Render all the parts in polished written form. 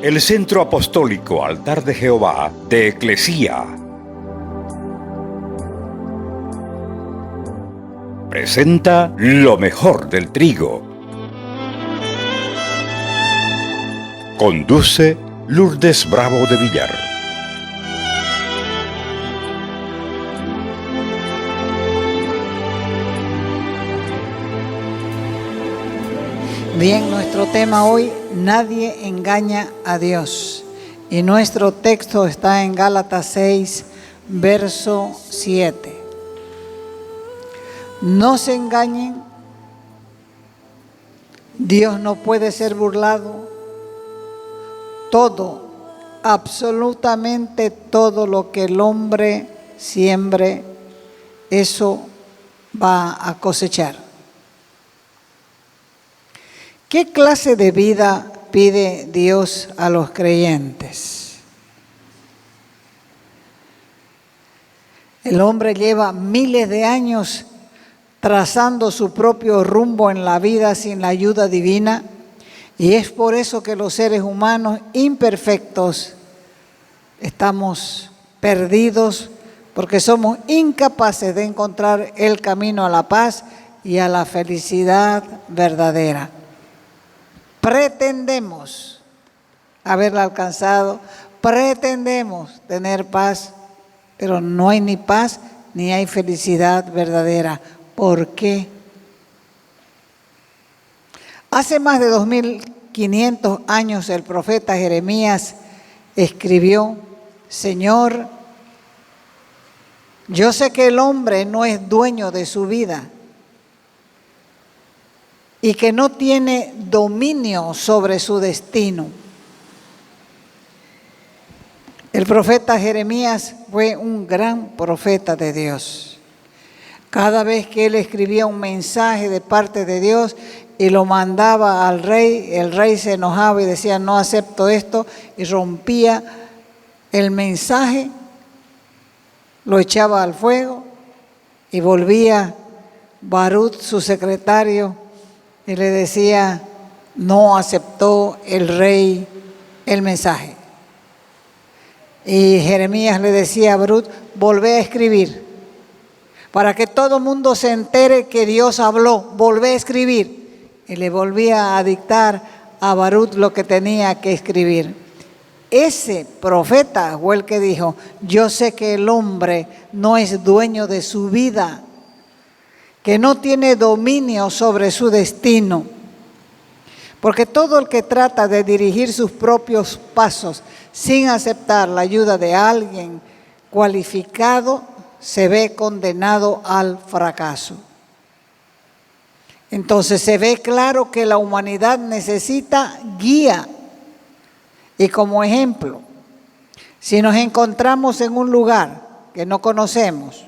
El Centro Apostólico Altar de Jehová de Eclesía presenta lo mejor del trigo. Conduce Lourdes Bravo de Villar. Bien, nuestro tema hoy, nadie engaña a Dios. Y nuestro texto está en Gálatas 6, verso 7. No se engañen, Dios no puede ser burlado. Todo, absolutamente todo lo que el hombre siembre, eso va a cosechar. ¿Qué clase de vida pide Dios a los creyentes? El hombre lleva miles de años trazando su propio rumbo en la vida sin la ayuda divina, y es por eso que los seres humanos imperfectos estamos perdidos, porque somos incapaces de encontrar el camino a la paz y a la felicidad verdadera. Pretendemos haberla alcanzado, pretendemos tener paz, pero no hay ni paz ni hay felicidad verdadera. ¿Por qué? Hace más de 2500 años el profeta Jeremías escribió: Señor, yo sé que el hombre no es dueño de su vida y que no tiene dominio sobre su destino. El profeta Jeremías fue un gran profeta de Dios. Cada vez que él escribía un mensaje de parte de Dios y lo mandaba al rey, el rey se enojaba y decía: no acepto esto, y rompía el mensaje, lo echaba al fuego y volvía Barut, su secretario, y le decía: no aceptó el rey el mensaje. Y Jeremías le decía a Barut: volvé a escribir, para que todo el mundo se entere que Dios habló, volvé a escribir. Y le volvía a dictar a Barut lo que tenía que escribir. Ese profeta fue el que dijo: yo sé que el hombre no es dueño de su vida, que no tiene dominio sobre su destino. Porque todo el que trata de dirigir sus propios pasos sin aceptar la ayuda de alguien cualificado, se ve condenado al fracaso. Entonces se ve claro que la humanidad necesita guía. Y como ejemplo, si nos encontramos en un lugar que no conocemos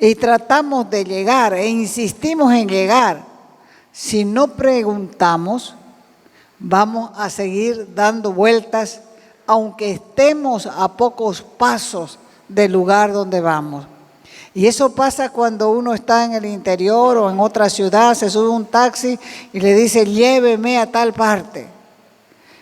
y tratamos de llegar e insistimos en llegar, si no preguntamos, vamos a seguir dando vueltas aunque estemos a pocos pasos del lugar donde vamos. Y eso pasa cuando uno está en el interior o en otra ciudad, se sube un taxi y le dice: lléveme a tal parte.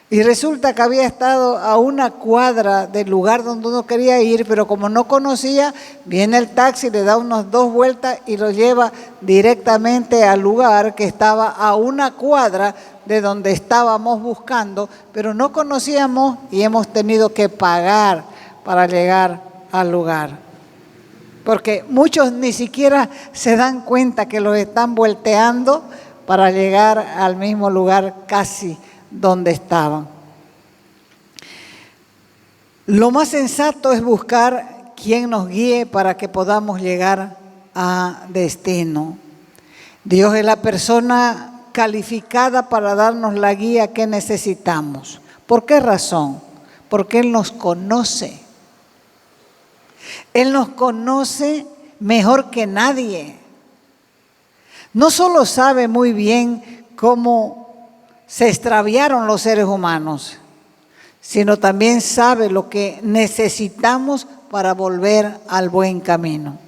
Y resulta que había estado a una cuadra del lugar donde uno quería ir, pero como no conocía, viene el taxi, le da unas 2 vueltas y lo lleva directamente al lugar que estaba a una cuadra de donde estábamos buscando, pero no conocíamos y hemos tenido que pagar para llegar al lugar. Porque muchos ni siquiera se dan cuenta que los están volteando para llegar al mismo lugar casi donde estaban. Lo más sensato es buscar quien nos guíe para que podamos llegar a destino. Dios es la persona calificada para darnos la guía que necesitamos. ¿Por qué razón? Porque Él nos conoce. Él nos conoce mejor que nadie. No solo sabe muy bien cómo se extraviaron los seres humanos, sino también sabe lo que necesitamos para volver al buen camino.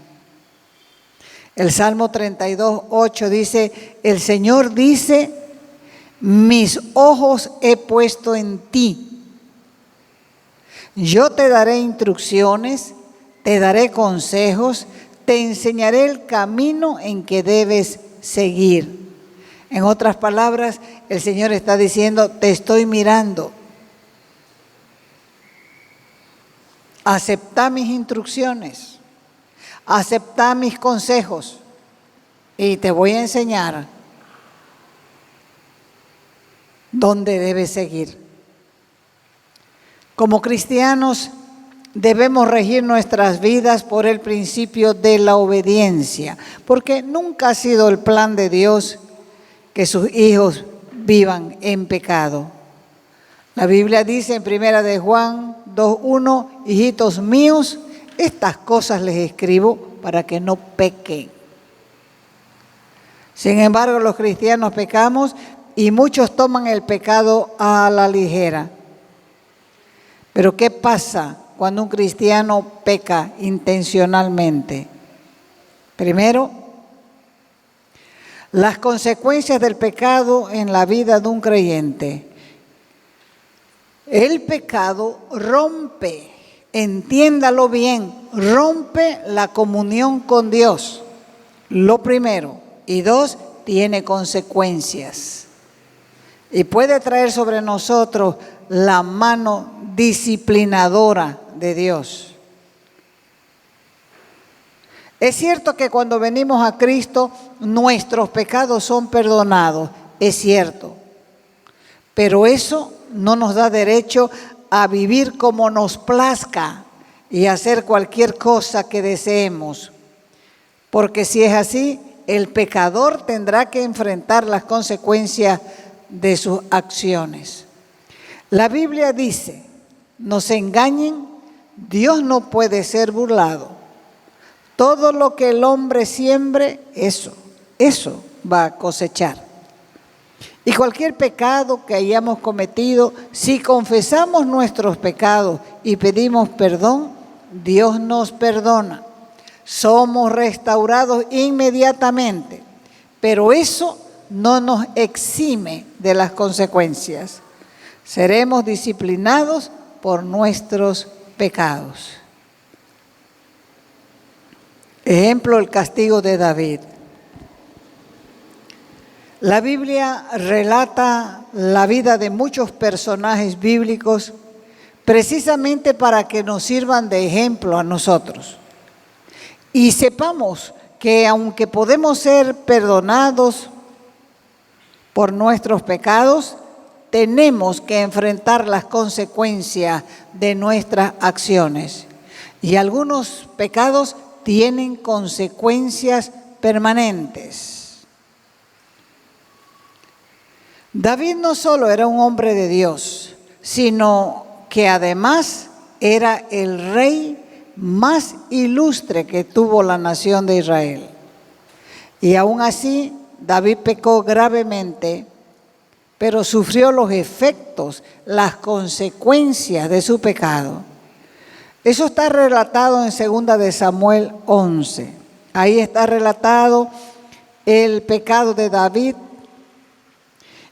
El Salmo 32:8 dice: el Señor dice: mis ojos he puesto en ti. Yo te daré instrucciones, te daré consejos, te enseñaré el camino en que debes seguir. En otras palabras, el Señor está diciendo, te estoy mirando. Acepta mis instrucciones, acepta mis consejos y te voy a enseñar dónde debes seguir. Como cristianos debemos regir nuestras vidas por el principio de la obediencia, porque nunca ha sido el plan de Dios que sus hijos vivan en pecado. La Biblia dice en 1 de Juan 2:1, hijitos míos, estas cosas les escribo para que no pequen. Sin embargo, los cristianos pecamos y muchos toman el pecado a la ligera. Pero ¿qué pasa cuando un cristiano peca intencionalmente? Primero, las consecuencias del pecado en la vida de un creyente. El pecado rompe, entiéndalo bien, rompe la comunión con Dios. Lo primero. Y dos, tiene consecuencias. Y puede traer sobre nosotros la mano disciplinadora de Dios. Es cierto que cuando venimos a Cristo, nuestros pecados son perdonados, es cierto. Pero eso no nos da derecho a vivir como nos plazca y hacer cualquier cosa que deseemos. Porque si es así, el pecador tendrá que enfrentar las consecuencias de sus acciones. La Biblia dice, no se engañen, Dios no puede ser burlado. Todo lo que el hombre siembre, eso va a cosechar. Y cualquier pecado que hayamos cometido, si confesamos nuestros pecados y pedimos perdón, Dios nos perdona. Somos restaurados inmediatamente, pero eso no nos exime de las consecuencias. Seremos disciplinados por nuestros pecados. Ejemplo, el castigo de David. La Biblia relata la vida de muchos personajes bíblicos precisamente para que nos sirvan de ejemplo a nosotros. Y sepamos que aunque podemos ser perdonados por nuestros pecados, tenemos que enfrentar las consecuencias de nuestras acciones. Y algunos pecados tienen consecuencias permanentes. David no solo era un hombre de Dios, sino que además era el rey más ilustre que tuvo la nación de Israel. Y aún así, David pecó gravemente, pero sufrió los efectos, las consecuencias de su pecado. Eso está relatado en 2 de Samuel 11. Ahí está relatado el pecado de David.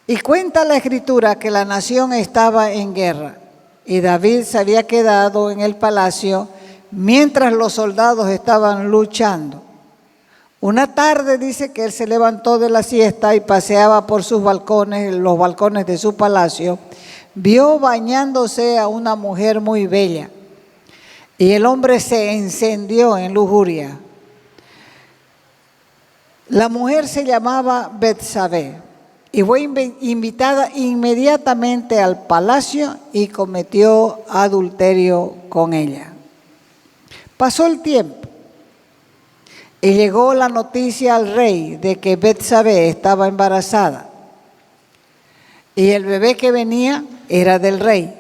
Y cuenta la Escritura que la nación estaba en guerra y David se había quedado en el palacio mientras los soldados estaban luchando. Una tarde dice que él se levantó de la siesta y paseaba por sus balcones, los balcones de su palacio. Vio bañándose a una mujer muy bella y el hombre se encendió en lujuria. La mujer se llamaba Betsabé. Y fue invitada inmediatamente al palacio y cometió adulterio con ella. Pasó el tiempo y llegó la noticia al rey de que Betsabé estaba embarazada. Y el bebé que venía era del rey,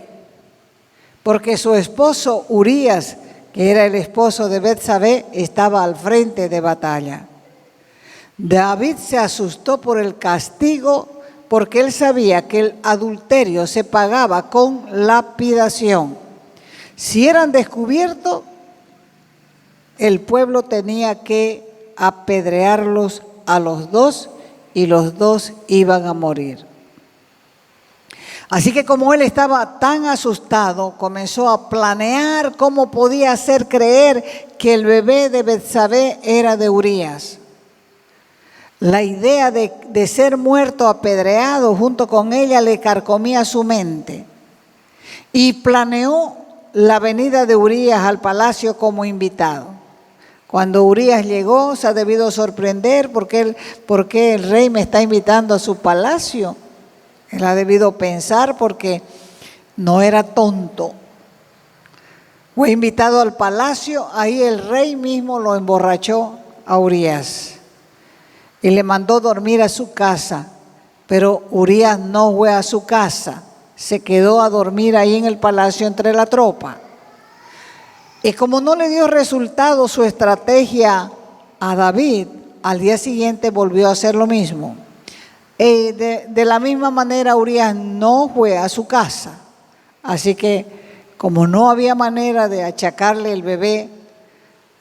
porque su esposo Urías, que era el esposo de Betsabé, estaba al frente de batalla. David se asustó por el castigo porque él sabía que el adulterio se pagaba con lapidación. Si eran descubiertos, el pueblo tenía que apedrearlos a los dos y los dos iban a morir. Así que como él estaba tan asustado, comenzó a planear cómo podía hacer creer que el bebé de Betsabé era de Urías. La idea de ser muerto apedreado junto con ella le carcomía su mente y planeó la venida de Urías al palacio como invitado. Cuando Urías llegó, se ha debido sorprender porque el rey me está invitando a su palacio. Él ha debido pensar porque no era tonto. Fue invitado al palacio, ahí el rey mismo lo emborrachó a Urías y le mandó dormir a su casa, pero Urías no fue a su casa, se quedó a dormir ahí en el palacio entre la tropa. Y como no le dio resultado su estrategia a David, al día siguiente volvió a hacer lo mismo. De la misma manera Urías no fue a su casa, así que como no había manera de achacarle el bebé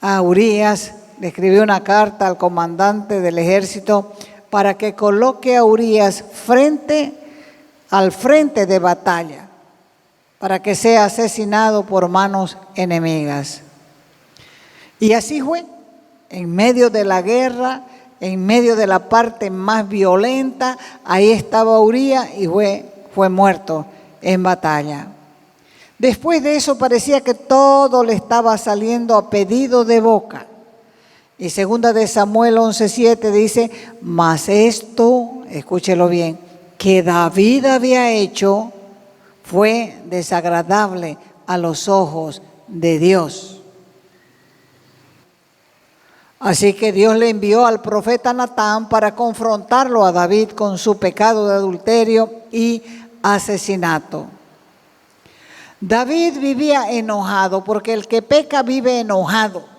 a Urías, le escribió una carta al comandante del ejército para que coloque a Urías al frente de batalla, para que sea asesinado por manos enemigas. Y así fue, en medio de la guerra, en medio de la parte más violenta, ahí estaba Urías y fue muerto en batalla. Después de eso parecía que todo le estaba saliendo a pedido de boca. Y segunda de Samuel 11:7 dice, mas esto, escúchelo bien, que David había hecho fue desagradable a los ojos de Dios. Así que Dios le envió al profeta Natán para confrontarlo a David con su pecado de adulterio y asesinato. David vivía enojado porque el que peca vive enojado.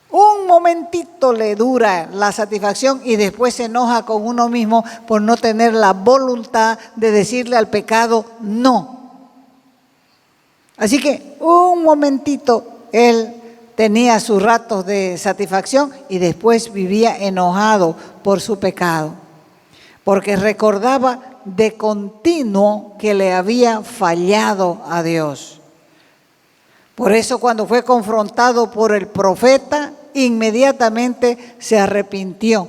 Un momentito le dura la satisfacción y después se enoja con uno mismo por no tener la voluntad de decirle al pecado no. Así que un momentito él tenía sus ratos de satisfacción y después vivía enojado por su pecado, porque recordaba de continuo que le había fallado a Dios. Por eso cuando fue confrontado por el profeta, inmediatamente se arrepintió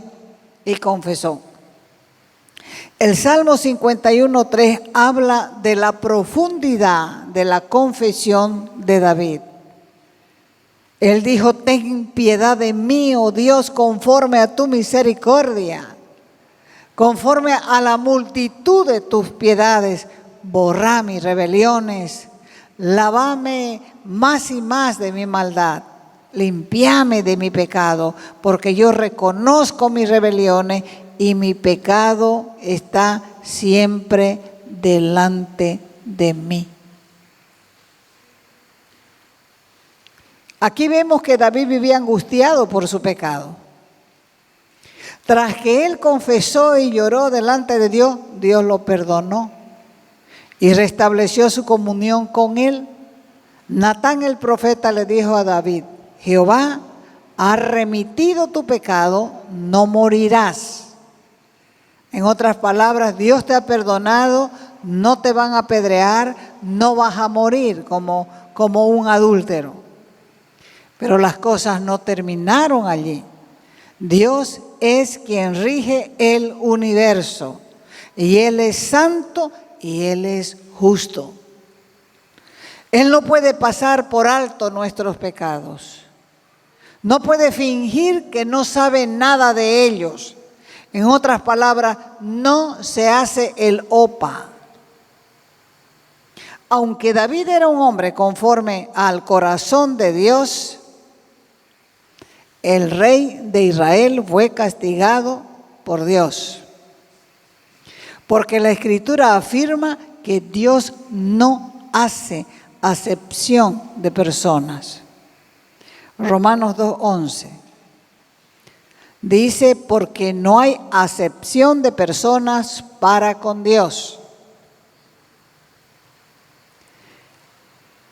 y confesó. El Salmo 51:3 habla de la profundidad de la confesión de David. Él dijo, ten piedad de mí, oh Dios, conforme a tu misericordia, conforme a la multitud de tus piedades, borra mis rebeliones, lávame más y más de mi maldad, limpiame de mi pecado, porque yo reconozco mis rebeliones y mi pecado está siempre delante de mí. Aquí vemos que David vivía angustiado por su pecado. Tras que él confesó y lloró delante de Dios, Dios lo perdonó y restableció su comunión con él. Natán el profeta le dijo a David, Jehová ha remitido tu pecado, no morirás. En otras palabras, Dios te ha perdonado, no te van a apedrear, no vas a morir como un adúltero. Pero las cosas no terminaron allí. Dios es quien rige el universo y Él es santo y Él es justo. Él no puede pasar por alto nuestros pecados. No puede fingir que no sabe nada de ellos. En otras palabras, no se hace el opa. Aunque David era un hombre conforme al corazón de Dios, el rey de Israel fue castigado por Dios. Porque la Escritura afirma que Dios no hace acepción de personas. Romanos 2:11 dice, porque no hay acepción de personas para con Dios.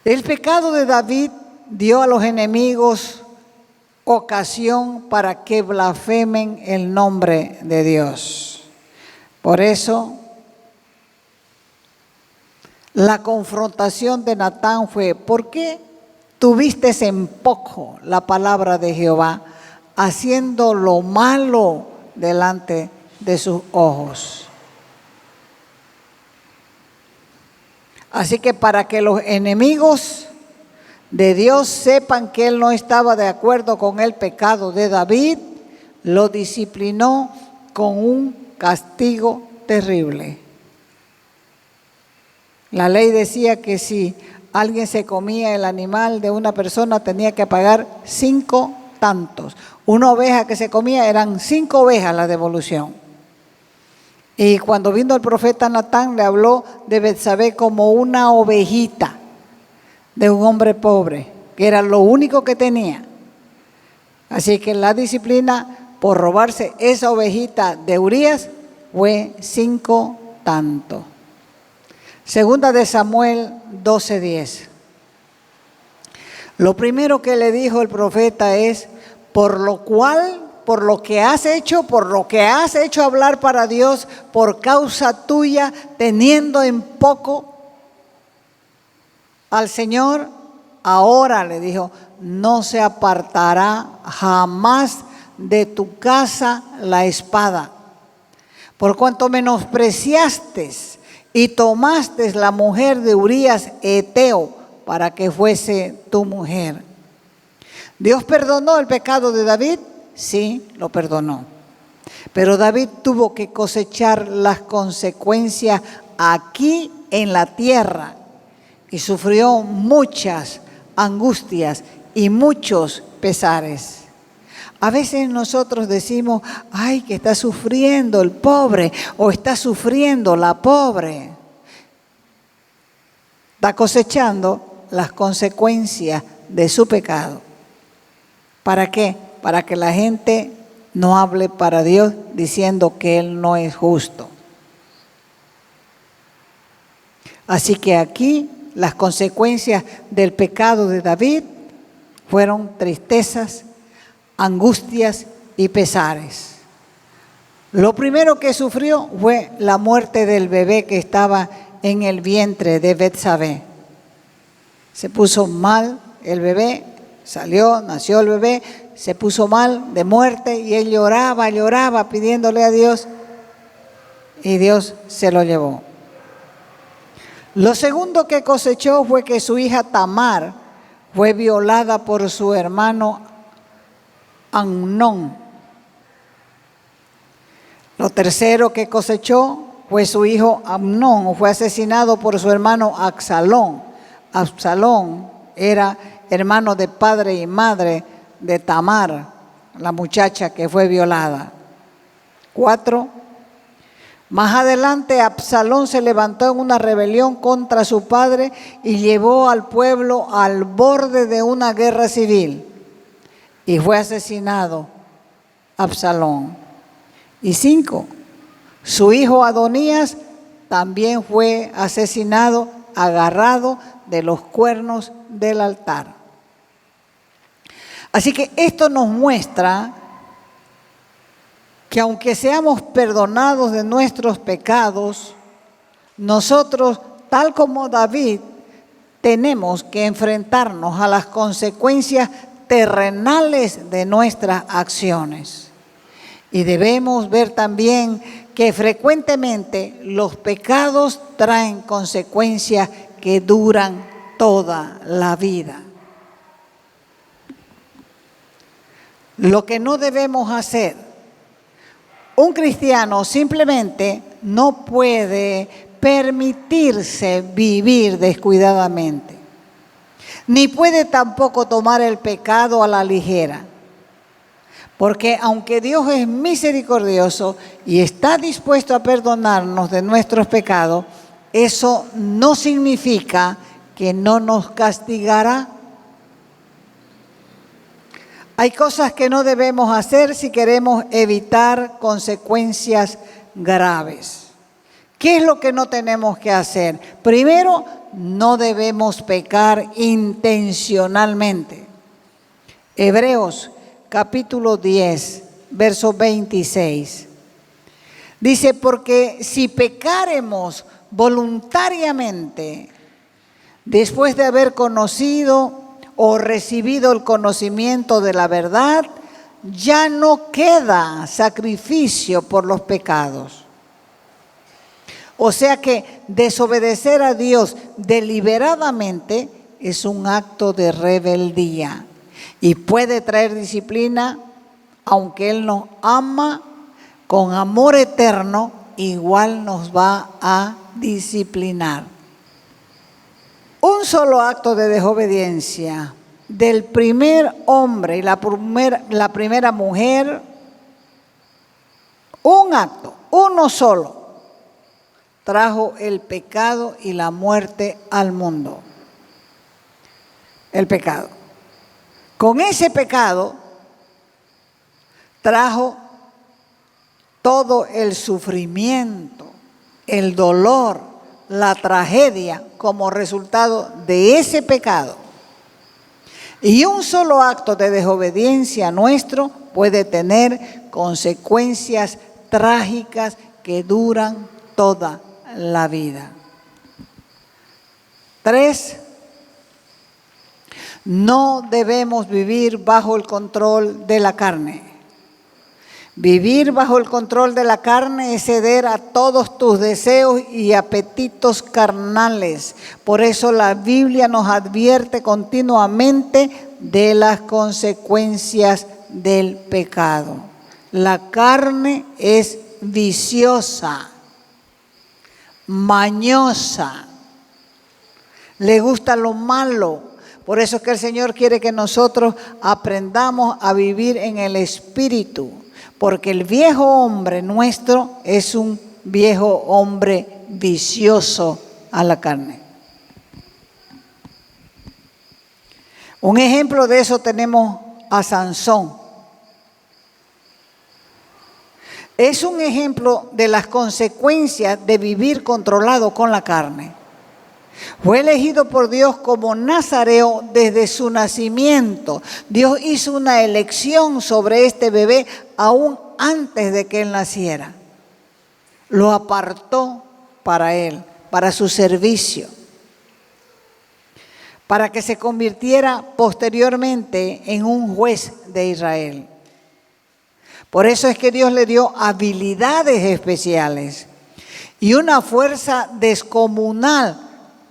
El pecado de David dio a los enemigos ocasión para que blasfemen el nombre de Dios. Por eso La confrontación de Natán fue: ¿por qué tuviste en poco la palabra de Jehová, haciendo lo malo delante de sus ojos? Así que para que los enemigos de Dios sepan que Él no estaba de acuerdo con el pecado de David, lo disciplinó con un castigo terrible. La ley decía que si alguien se comía el animal de una persona tenía que pagar 5 tantos. Una oveja que se comía eran 5 ovejas la devolución. Y cuando vino el profeta Natán le habló de Betsabé como una ovejita de un hombre pobre, que era lo único que tenía. Así que la disciplina por robarse esa ovejita de Urías fue 5 tantos. Segunda de Samuel 12:10. Lo primero que le dijo el profeta es: por lo que has hecho hablar para Dios por causa tuya, teniendo en poco al Señor, ahora le dijo, no se apartará jamás de tu casa la espada, por cuanto menospreciaste y tomaste la mujer de Urías Eteo para que fuese tu mujer. ¿Dios perdonó el pecado de David? Sí, lo perdonó. Pero David tuvo que cosechar las consecuencias aquí en la tierra y sufrió muchas angustias y muchos pesares. A veces nosotros decimos: ay, que está sufriendo el pobre o está sufriendo la pobre. Está cosechando las consecuencias de su pecado. ¿Para qué? Para que la gente no hable para Dios diciendo que Él no es justo. Así que aquí las consecuencias del pecado de David fueron tristezas, angustias y pesares. Lo primero que sufrió fue la muerte del bebé que estaba en el vientre de Betsabé. Se puso mal el bebé, nació el bebé, se puso mal de muerte y él lloraba pidiéndole a Dios y Dios se lo llevó. Lo segundo que cosechó fue que su hija Tamar fue violada por su hermano Amnón. Lo tercero que cosechó fue su hijo Amnón, fue asesinado por su hermano Absalón. Absalón era hermano de padre y madre de Tamar, la muchacha que fue violada. 4. Más adelante Absalón se levantó en una rebelión contra su padre y llevó al pueblo al borde de una guerra civil y fue asesinado Absalón. Y 5. Su hijo Adonías también fue asesinado, agarrado de los cuernos del altar. Así que esto nos muestra que aunque seamos perdonados de nuestros pecados, nosotros, tal como David, tenemos que enfrentarnos a las consecuencias terrenales de nuestras acciones. Y debemos ver también que frecuentemente los pecados traen consecuencias que duran toda la vida. Lo que no debemos hacer, un cristiano simplemente no puede permitirse vivir descuidadamente, ni puede tampoco tomar el pecado a la ligera. Porque aunque Dios es misericordioso y está dispuesto a perdonarnos de nuestros pecados, eso no significa que no nos castigará. Hay cosas que no debemos hacer si queremos evitar consecuencias graves. ¿Qué es lo que no tenemos que hacer? Primero, no debemos pecar intencionalmente. Hebreos capítulo 10, verso 26. Dice, porque si pecáremos voluntariamente, después de haber conocido o recibido el conocimiento de la verdad, ya no queda sacrificio por los pecados. O sea que desobedecer a Dios deliberadamente es un acto de rebeldía y puede traer disciplina, aunque Él nos ama con amor eterno, igual nos va a disciplinar. Un solo acto de desobediencia del primer hombre y la primera mujer, un acto, uno solo, trajo el pecado y la muerte al mundo. El pecado. Con ese pecado trajo todo el sufrimiento, el dolor, la tragedia como resultado de ese pecado. Y un solo acto de desobediencia nuestro puede tener consecuencias trágicas que duran toda la vida. 3. No debemos vivir bajo el control de la carne. Vivir bajo el control de la carne es ceder a todos tus deseos y apetitos carnales. Por eso la Biblia nos advierte continuamente de las consecuencias del pecado. La carne es viciosa, mañosa, le gusta lo malo. Por eso es que el Señor quiere que nosotros aprendamos a vivir en el Espíritu, porque el viejo hombre nuestro es un viejo hombre vicioso a la carne. Un ejemplo de eso tenemos a Sansón. Es un ejemplo de las consecuencias de vivir controlado con la carne. Fue elegido por Dios como nazareo desde su nacimiento. Dios hizo una elección sobre este bebé aún antes de que él naciera. Lo apartó para él, para su servicio, para que se convirtiera posteriormente en un juez de Israel. Por eso es que Dios le dio habilidades especiales y una fuerza descomunal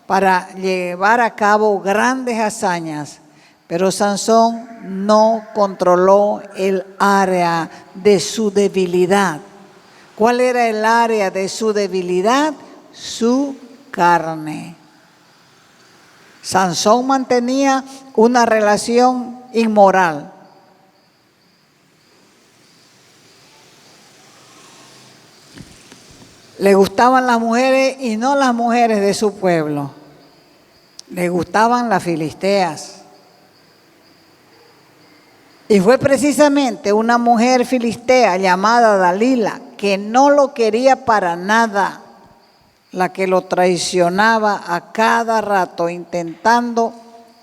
para llevar a cabo grandes hazañas. Pero Sansón no controló el área de su debilidad. ¿Cuál era el área de su debilidad? Su carne. Sansón mantenía una relación inmoral. Le gustaban las mujeres y no las mujeres de su pueblo. Le gustaban las filisteas. Y fue precisamente una mujer filistea llamada Dalila, que no lo quería para nada, la que lo traicionaba a cada rato, intentando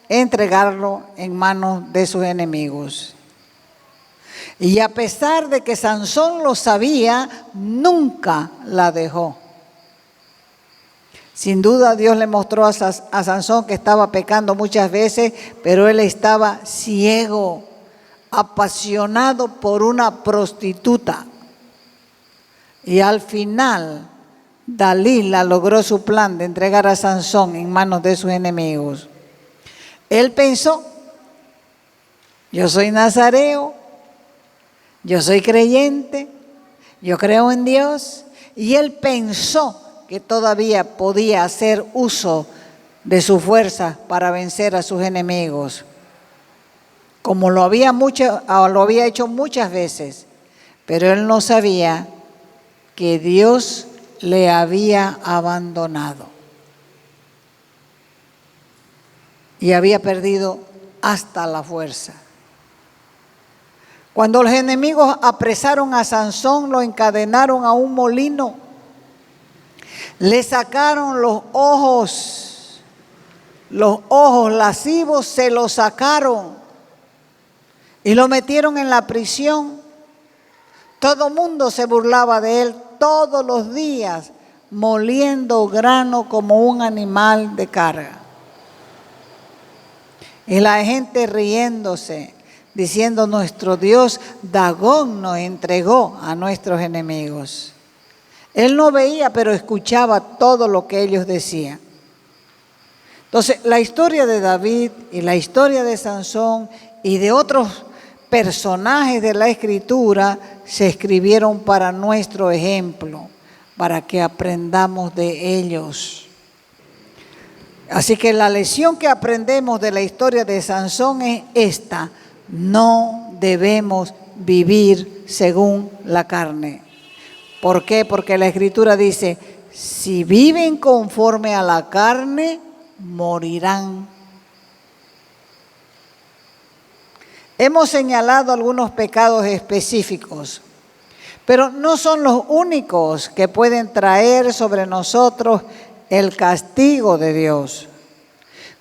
entregarlo en manos de sus enemigos. Y a pesar de que Sansón lo sabía, nunca la dejó. Sin duda Dios le mostró a Sansón que estaba pecando muchas veces, pero él estaba ciego, apasionado por una prostituta. Y al final, Dalila logró su plan de entregar a Sansón en manos de sus enemigos. Él pensó, yo soy nazareo, yo soy creyente, yo creo en Dios, y él pensó que todavía podía hacer uso de su fuerza para vencer a sus enemigos, como lo había hecho muchas veces, pero él no sabía que Dios le había abandonado y había perdido hasta la fuerza. Cuando los enemigos apresaron a Sansón, lo encadenaron a un molino, le sacaron los ojos lascivos, se los sacaron y lo metieron en la prisión. Todo mundo se burlaba de él, todos los días moliendo grano como un animal de carga. Y la gente riéndose, diciendo: nuestro Dios Dagón nos entregó a nuestros enemigos. Él no veía, pero escuchaba todo lo que ellos decían. Entonces, la historia de David y la historia de Sansón y de otros personajes de la Escritura se escribieron para nuestro ejemplo, para que aprendamos de ellos. Así que la lección que aprendemos de la historia de Sansón es esta: no debemos vivir según la carne. ¿Por qué? Porque la Escritura dice: si viven conforme a la carne, morirán. Hemos señalado algunos pecados específicos, pero no son los únicos que pueden traer sobre nosotros el castigo de Dios.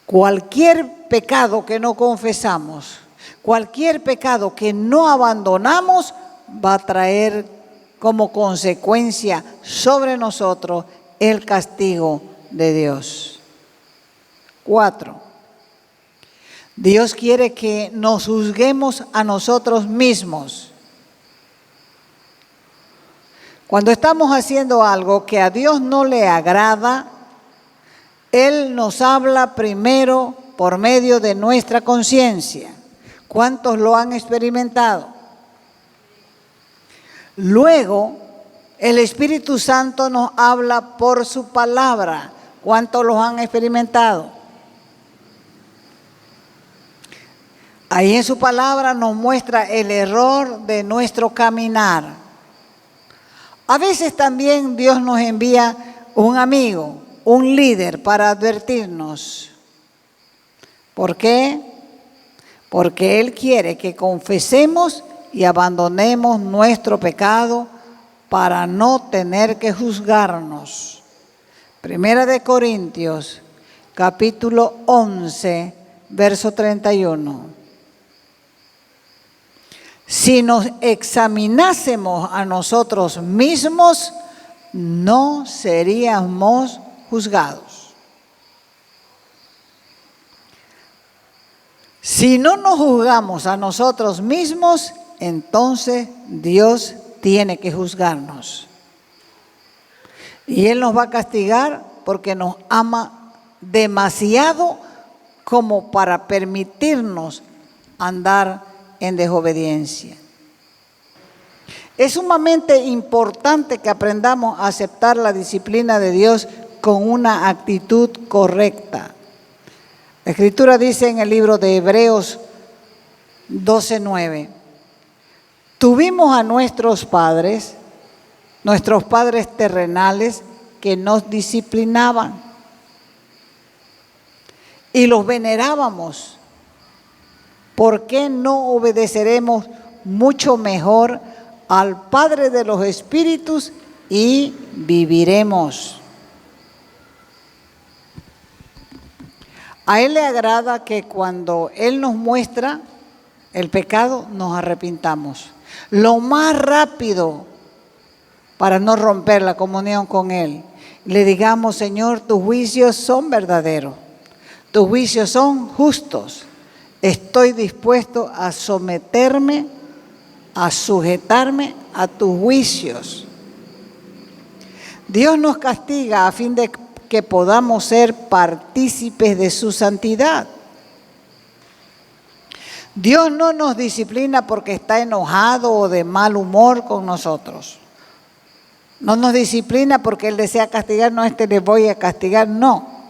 Cualquier pecado que no confesamos, cualquier pecado que no abandonamos, va a traer como consecuencia sobre nosotros el castigo de Dios. 4. Dios quiere que nos juzguemos a nosotros mismos. Cuando estamos haciendo algo que a Dios no le agrada, Él nos habla primero por medio de nuestra conciencia. ¿Cuántos lo han experimentado? Luego, el Espíritu Santo nos habla por su palabra. ¿Cuántos lo han experimentado? Ahí en su palabra nos muestra el error de nuestro caminar. A veces también Dios nos envía un amigo, un líder para advertirnos. ¿Por qué? Porque Él quiere que confesemos y abandonemos nuestro pecado para no tener que juzgarnos. Primera de Corintios, capítulo 11, verso 31. Si nos examinásemos a nosotros mismos, no seríamos juzgados. Si no nos juzgamos a nosotros mismos, entonces Dios tiene que juzgarnos. Y Él nos va a castigar porque nos ama demasiado como para permitirnos andar en desobediencia. Es sumamente importante que aprendamos a aceptar la disciplina de Dios con una actitud correcta. La Escritura dice en el libro de Hebreos 12:9: tuvimos a nuestros padres terrenales, que nos disciplinaban y los venerábamos. ¿Por qué no obedeceremos mucho mejor al Padre de los Espíritus y viviremos? A Él le agrada que cuando Él nos muestra el pecado, nos arrepintamos lo más rápido para no romper la comunión con Él. Le digamos: Señor, tus juicios son verdaderos, tus juicios son justos. Estoy dispuesto a someterme, a sujetarme a tus juicios. Dios nos castiga a fin de que podamos ser partícipes de su santidad. Dios no nos disciplina porque está enojado o de mal humor con nosotros. No nos disciplina porque Él desea castigarnos, le voy a castigar, no.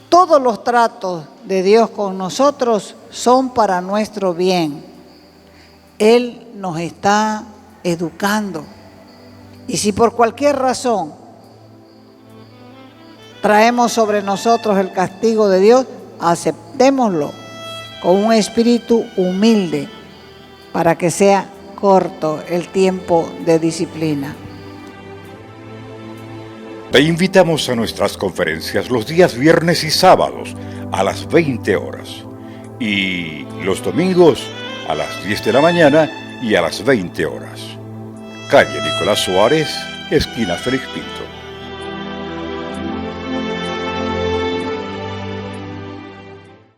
Todos los tratos de Dios con nosotros son para nuestro bien. Él nos está educando. Y si por cualquier razón traemos sobre nosotros el castigo de Dios, aceptémoslo con un espíritu humilde para que sea corto el tiempo de disciplina. Te invitamos a nuestras conferencias los días viernes y sábados a las 20 horas y los domingos a las 10 de la mañana y a las 20 horas. Calle Nicolás Suárez, esquina Félix Pinto.